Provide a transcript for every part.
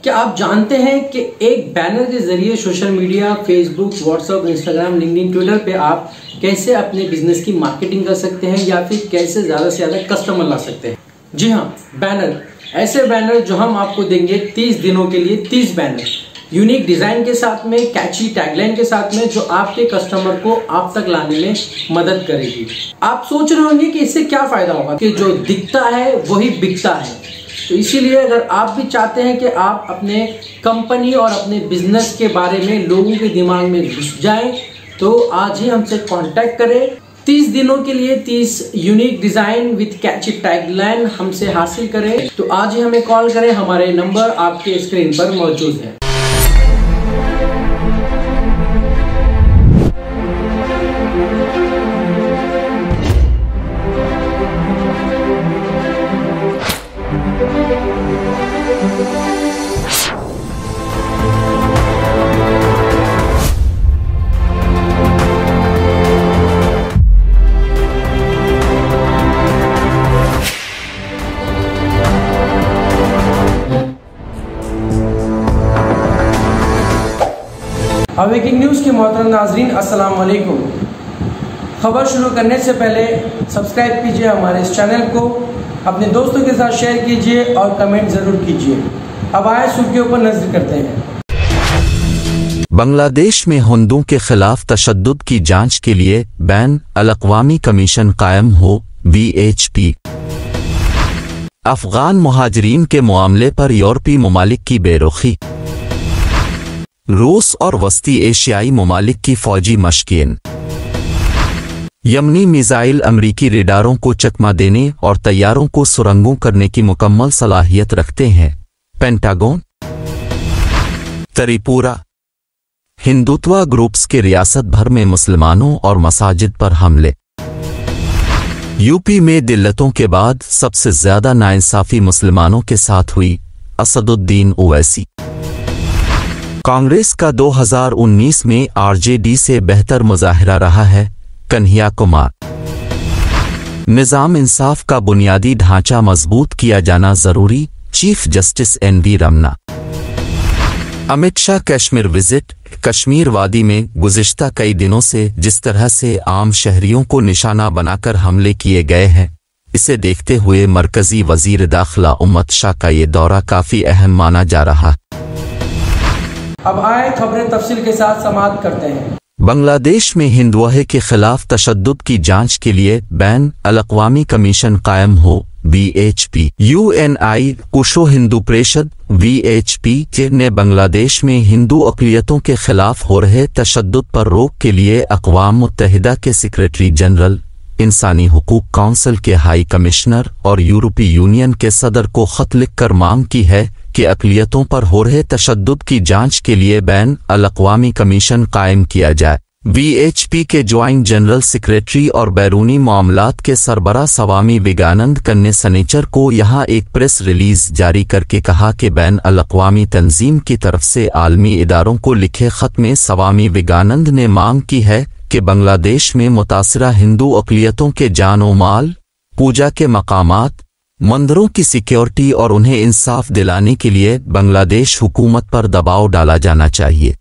क्या आप जानते हैं कि एक बैनर के जरिए social media, Facebook, WhatsApp, Instagram, LinkedIn, Twitter पे आप कैसे अपने बिजनेस की मार्केटिंग कर सकते हैं या फिर कैसे ज़्यादा से ज़्यादा कस्टमर ला सकते हैं? जी हाँ, बैनर, ऐसे बैनर जो हम आपको देंगे 30 दिनों के लिए, 30 बैनर यूनिक डिज़ाइन के साथ में, कैची टैगलाइन के साथ में, जो आपके कस्टमर को आप तक लाने में मदद करेगी। आप सोच रहे होंगे कि इससे क्या फ़ायदा होगा कि जो दिखता है वही बिकता है। तो इसीलिए अगर आप भी चाहते हैं कि आप अपने कंपनी और अपने बिजनेस के बारे में लोगों के दिमाग में घुस जाएं, तो आज ही हमसे कांटेक्ट करें। 30 दिनों के लिए 30 unique design with catchy tagline हमसे हासिल करें। तो आज ही हमें कॉल करें, हमारे नंबर आपके स्क्रीन पर मौजूद है। ब्रेकिंग न्यूज़ के मोहतरम नाजरीन, अस्सलाम वालेकुम। खबर शुरू करने से पहले सब्सक्राइब कीजिए हमारे इस चैनल को, अपने दोस्तों के साथ शेयर कीजिए और कमेंट ज़रूर कीजिए। अब आए सुर्खियों पर नजर करते हैं। बांग्लादेश में हिंदुओं के खिलाफ तशद्दुद की जांच के लिए बैन अल-अक़वामी कमीशन कायम हो, VHP। अफगान मुहाजिरीन के मामले पर यूरोपीय ममालिक की बेरुखी। रूस और वस्ती एशियाई ममालिक की फौजी मशक़ें। यमनी मिसाइल अमरीकी रेडारों को चकमा देने और तैयारों को सुरंगों करने की मुकम्मल सलाहियत रखते हैं, पेंटागन। त्रिपुरा, हिंदुत्व ग्रुप्स के रियासत भर में मुसलमानों और मसाजिद पर हमले। यूपी में दिल्लतों के बाद सबसे ज्यादा नाइंसाफी मुसलमानों के साथ हुई, असदुद्दीन ओवैसी। कांग्रेस का 2019 में RJD से बेहतर मुजाहिरा रहा है, कन्हैया कुमार। निज़ाम इंसाफ का बुनियादी ढांचा मजबूत किया जाना जरूरी, chief justice NV Ramana. Amit Shah Kashmir visit. Kashmir वादी में गुज़िश्ता कई दिनों से जिस तरह से आम शहरियों को निशाना बनाकर हमले किए गए हैं, इसे देखते हुए मरकजी वजीर दाखिला अमित शाह का ये दौरा काफी अहम माना जा रहा। अब आए खबरें तफसील के साथ समाप्त करते हैं। बांग्लादेश में हिंदुओं के खिलाफ तशद्दुद की जांच के लिए बैन अल-अक़वामी कमीशन कायम हो, VHP। UNI कुशो Hindu Parishad VHP ने बांग्लादेश में हिंदू अक़लियतों के खिलाफ हो रहे तशद्दुद पर रोक के लिए अक़वाम मुत्तहिदा के सेक्रेटरी जनरल, इंसानी हुकूक काउंसिल के हाई कमिश्नर और यूरोपीय यूनियन के सदर को खत लिखकर मांग की है कि अक़लियतों पर हो रहे तशद्दुद की जांच के लिए बैन अल-अक़वामी कमीशन कायम किया जाए। VHP के ज्वाइंट जनरल सेक्रेटरी और बैरूनी मामलात के सरबराह स्वामी विवेकानंद ने सनीचर को यहाँ एक प्रेस रिलीज जारी करके कहा कि बैन अल-अक़वामी तंजीम की तरफ से आलमी इदारों को लिखे खत में स्वामी विवेकानंद ने मांग की है कि बांग्लादेश में मुतासिरा हिंदू अक़लियतों के जान और माल, पूजा के मकामात, मंदिरों की सिक्योरिटी और उन्हें इंसाफ दिलाने के लिए बांग्लादेश हुकूमत पर दबाव डाला जाना चाहिए।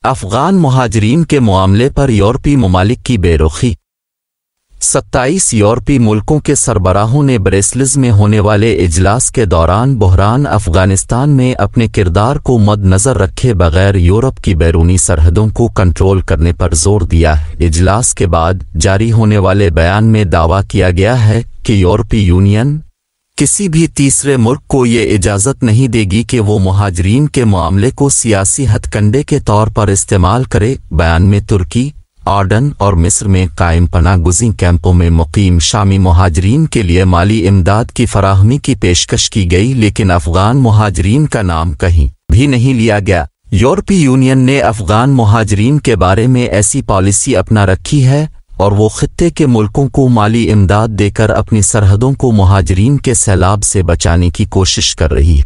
अफगान मुहाजिरीन के मामले पर यूरोपीय ममालिक की बेरुखी। 27 यूरोपीय मुल्कों के सरबराहों ने ब्रसेल्स में होने वाले इजलास के दौरान बहरान अफगानिस्तान में अपने किरदार को मद्देनजर रखे बगैर यूरोप की बैरूनी सरहदों को कंट्रोल करने पर जोर दिया है। इजलास के बाद जारी होने वाले बयान में दावा किया गया है कि यूरोपीय यूनियन किसी भी तीसरे मुल्क को ये इजाज़त नहीं देगी कि वो मुहाजिरीन के मामले को सियासी हथकंडे के तौर पर इस्तेमाल करे। बयान में तुर्की, आर्डन और मिस्र में कायम पनाह गुज़ी कैंपों में मुकीम शामी मुहाजिरीन के लिए माली इमदाद की फराहमी की पेशकश की गई, लेकिन अफगान मुहाजिरीन का नाम कहीं भी नहीं लिया गया। यूरोपीय यूनियन ने अफगान मुहाजिरीन के बारे में ऐसी पॉलिसी अपना रखी है और वो खित्ते के मुल्कों को माली इमदाद देकर अपनी सरहदों को मुहाजिरीन के सैलाब से बचाने की कोशिश कर रही है।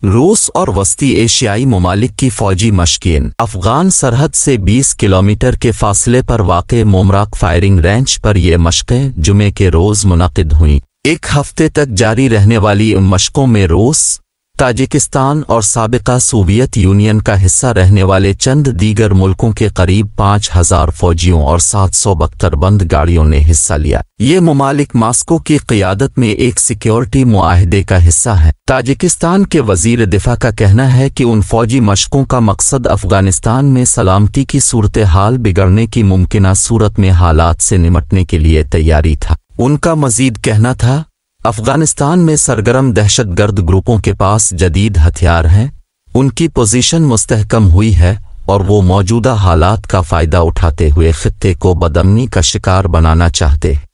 रूस और वस्ती एशियाई ममालिक की फौजी मशक़ें। अफगान सरहद से 20 किलोमीटर के फासले पर वाक़े मोमराक फायरिंग रेंज पर ये मशक़ें जुमे के रोज़ मुनक़िद हुईं। एक हफ्ते तक जारी रहने वाली इन मशक़ों में रूस, ताजिकिस्तान और साबिक़ा सोवियत यूनियन का हिस्सा रहने वाले चंद दीगर मुल्कों के करीब 5000 फौजियों और 772 बंद गाड़ियों ने हिस्सा लिया। ये ममालिक मास्को की क़ियादत में एक सिक्योरिटी मुआहदे का हिस्सा है। ताजिकिस्तान के वज़ीर दिफा का कहना है कि उन फौजी मशक़ों का मकसद अफ़गानिस्तान में सलामती की सूरत हाल बिगड़ने की मुमकिना सूरत में हालात से निमटने के लिए तैयारी था। उनका मज़ीद कहना था, अफ़गानिस्तान में सरगर्म दहशतगर्द ग्रुपों के पास जदीद हथियार हैं, उनकी पोजीशन मुस्तहकम हुई है और वो मौजूदा हालात का फ़ायदा उठाते हुए ख़ित्ते को बदअमनी का शिकार बनाना चाहते हैं।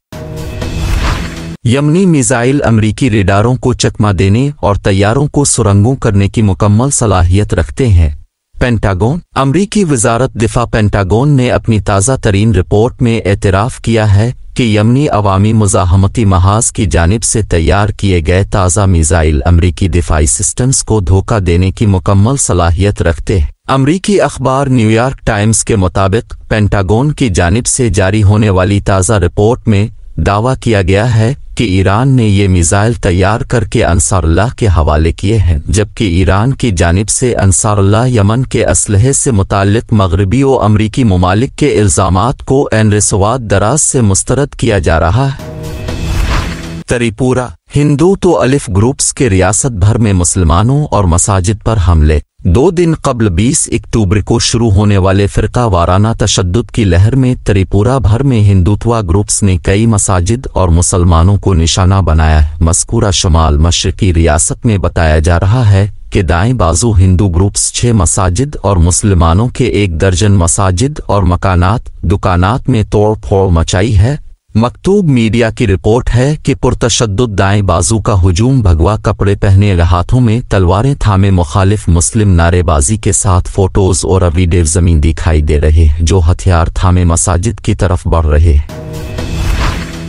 यमनी मिसाइल अमरीकी रेडारों को चकमा देने और तैयारों को सुरंगों करने की मुकम्मल सलाहियत रखते हैं। पेंटागन। अमरीकी वज़ारत दिफा पेंटागन ने अपनी ताज़ा तरीन रिपोर्ट में एतराफ़ किया है कि यमनी अवामी मुज़ाहमती महाज की जानिब से तैयार किए गए ताज़ा मिसाइल अमरीकी दिफाई सिस्टम्स को धोखा देने की मुकम्मल सलाहियत रखते हैं। अमरीकी अखबार न्यूयॉर्क टाइम्स के मुताबिक पेंटागन की जानिब से जारी होने वाली ताज़ा रिपोर्ट में दावा किया गया है कि ईरान ने ये मिसाइल तैयार करके अंसारुल्लाह के हवाले किए हैं, जबकि ईरान की जानिब से अंसारुल्लाह यमन के असलहे से मुताल्लिक मगरबी और अमरीकी ममालिक के इल्ज़ामात को एन-रिसवाद दराज से मुस्तरद किया जा रहा है। त्रिपुरा। हिंदू तो अलिफ ग्रुप्स के रियासत भर में मुसलमानों और मसाजिद पर हमले। 2 दिन कबल 20 अक्टूबर को शुरू होने वाले फ़िरका वाराना तशद्दुद की लहर में त्रिपुरा भर में हिंदुत्वा ग्रुप्स ने कई मसाजिद और मुसलमानों को निशाना बनाया है। मज़कूरा शुमाल मशरिकी रियासत में बताया जा रहा है कि दाएं बाजू हिंदू ग्रुप्स 6 मसाजिद और मुसलमानों के 1 दर्जन मसाजिद और मकानात दुकानात में तोड़ फोड़ मचाई है। मकतूब मीडिया की रिपोर्ट है कि पुरतशद्दुद दाएं बाजू का हुजूम भगवा कपड़े पहने हाथों में तलवारें थामे मुखालिफ मुस्लिम नारेबाजी के साथ फोटोज और वीडियो ज़मीन दिखाई दे रहे हैं, जो हथियार थामे मसाजिद की तरफ बढ़ रहे हैं।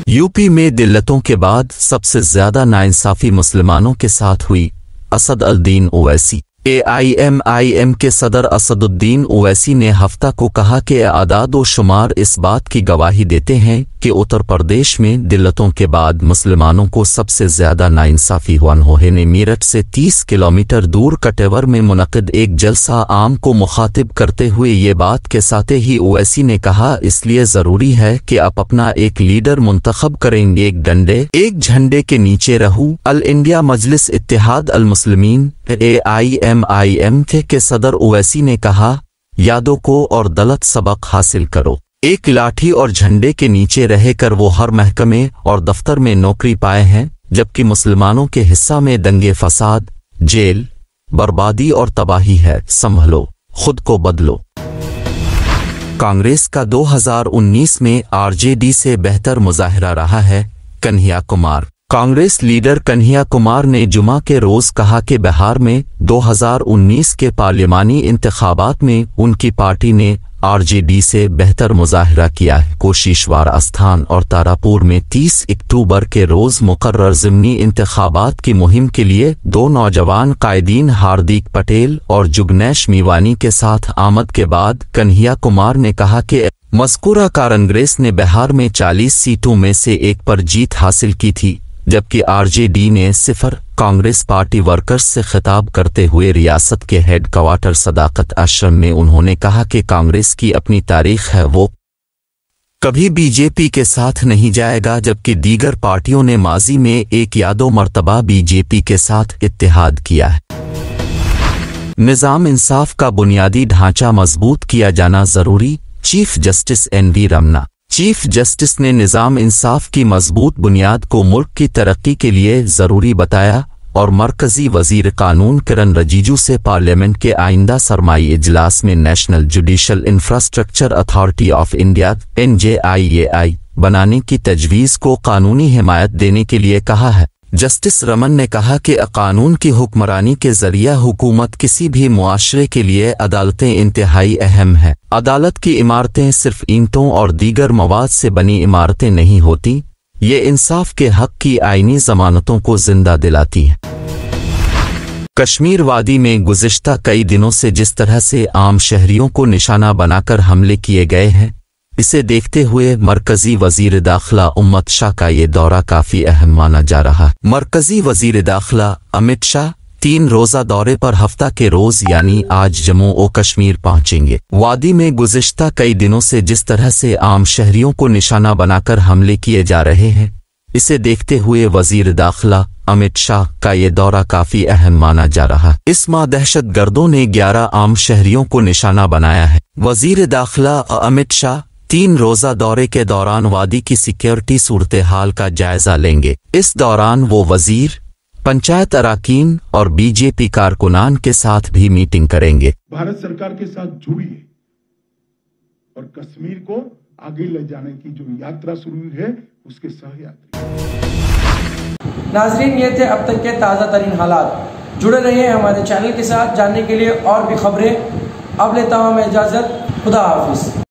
यूपी में दिल्लतों के बाद सबसे ज्यादा नाइंसाफी मुसलमानों के साथ हुई। असद अल-दीन ओवैसी। AIMIM के सदर असदुद्दीन ओवैसी ने हफ्ता को कहा कि आदाद व शुमार इस बात की गवाही देते हैं कि उत्तर प्रदेश में दिल्लतों के बाद मुसलमानों को सबसे ज्यादा नाइंसाफी हुआ है। मीरठ से 30 किलोमीटर दूर कटेवर में मुनक़िद एक जलसा आम को मुखातिब करते हुए ये बात के साथ ही ओवैसी ने कहा, इसलिए ज़रूरी है कि आप अपना एक लीडर मुंतखब करेंगे, एक डंडे एक झंडे के नीचे रहूं। अल इंडिया मजलिस इत्तेहाद अल मुस्लिमीन AIMIM के सदर ओवैसी ने कहा, यादों को और दलत सबक हासिल करो। एक लाठी और झंडे के नीचे रहकर वो हर महकमे और दफ्तर में नौकरी पाए हैं, जबकि मुसलमानों के हिस्सा में दंगे फसाद, जेल, बर्बादी और तबाही है। संभलो, खुद को बदलो। कांग्रेस का 2019 में RJD से बेहतर मुजाहिरा रहा है। कन्हैया कुमार। कांग्रेस लीडर कन्हैया कुमार ने जुमा के रोज कहा कि बिहार में 2019 के पार्लियामानी इंतखाबात में उनकी पार्टी ने RJD से बेहतर मुजाहिरा किया है। कोशिशवार अस्थान और तारापुर में 30 अक्टूबर के रोज मुकर्रर ज़िमनी इंतखाबात की मुहिम के लिए 2 नौजवान कायदीन हार्दिक पटेल और जुगनैश मीवानी के साथ आमद के बाद कन्हैया कुमार ने कहा कि मज़कूरा कांग्रेस ने बिहार में 40 सीटों में से 1 पर जीत हासिल की थी, जबकि RJD ने 0। कांग्रेस पार्टी वर्कर्स से खिताब करते हुए रियासत के हेड क्वार्टर सदाकत आश्रम में उन्होंने कहा कि कांग्रेस की अपनी तारीख है, वो कभी बीजेपी के साथ नहीं जाएगा, जबकि दीगर पार्टियों ने माजी में 1 या 2 मरतबा बीजेपी के साथ इत्तेहाद किया है। निज़ाम इंसाफ का बुनियादी ढांचा मजबूत किया जाना जरूरी। Chief justice NV Ramana. Chief justice ने निज़ाम इंसाफ की मजबूत बुनियाद को मुल्क की तरक्की के लिए ज़रूरी बताया और मरकज़ी वज़ीर कानून किरण रिजिजू से पार्लियामेंट के आइंदा सरमाई इजलास में national judicial infrastructure authority of India NJIAI बनाने की तजवीज़ को कानूनी हिमायत देने के लिए कहा है। जस्टिस रमन ने कहा कि कानून की हुक्मरानी के जरिए हुकूमत किसी भी मुआशरे के लिए अदालतें इंतहाई अहम है। अदालत की इमारतें सिर्फ ईंटों और दीगर मवाद से बनी इमारतें नहीं होती, ये इंसाफ के हक की आईनी ज़मानतों को जिंदा दिलाती हैं। कश्मीर वादी में गुज़िश्ता कई दिनों से जिस तरह से आम शहरियों को निशाना बनाकर हमले किए गए हैं, इसे देखते हुए मरकजी वजीर दाखिला उम्मत शाह का ये दौरा काफी अहम माना जा रहा है। मरकजी वजीर दाखिला अमित शाह 3 रोज़ा दौरे पर हफ्ता के रोज यानी आज जम्मू ओ कश्मीर पहुंचेंगे। वादी में गुज़िश्ता कई दिनों से जिस तरह से आम शहरियों को निशाना बनाकर हमले किए जा रहे हैं, इसे देखते हुए वजीर दाखिला अमित शाह का ये दौरा काफी अहम माना जा रहा है। इस माह दहशतगर्दों ने 11 आम शहरियों को निशाना बनाया है। वजीर दाखिला अमित शाह 3 रोज़ा दौरे के दौरान वादी की सिक्योरिटी सूरत हाल का जायजा लेंगे। इस दौरान वो वजीर, पंचायत अराकीन और बीजेपी कारकुनान के साथ भी मीटिंग करेंगे। भारत सरकार के साथ जुड़िए और कश्मीर को आगे ले जाने की जो यात्रा शुरू है उसके सहयात्री। नाजरीन, ये थे अब तक के ताज़ा तरीन हालात। जुड़े रहिए हमारे चैनल के साथ जानने के लिए और भी खबरें। अब लेता हूँ मैं इजाज़त। खुदा हाफिज।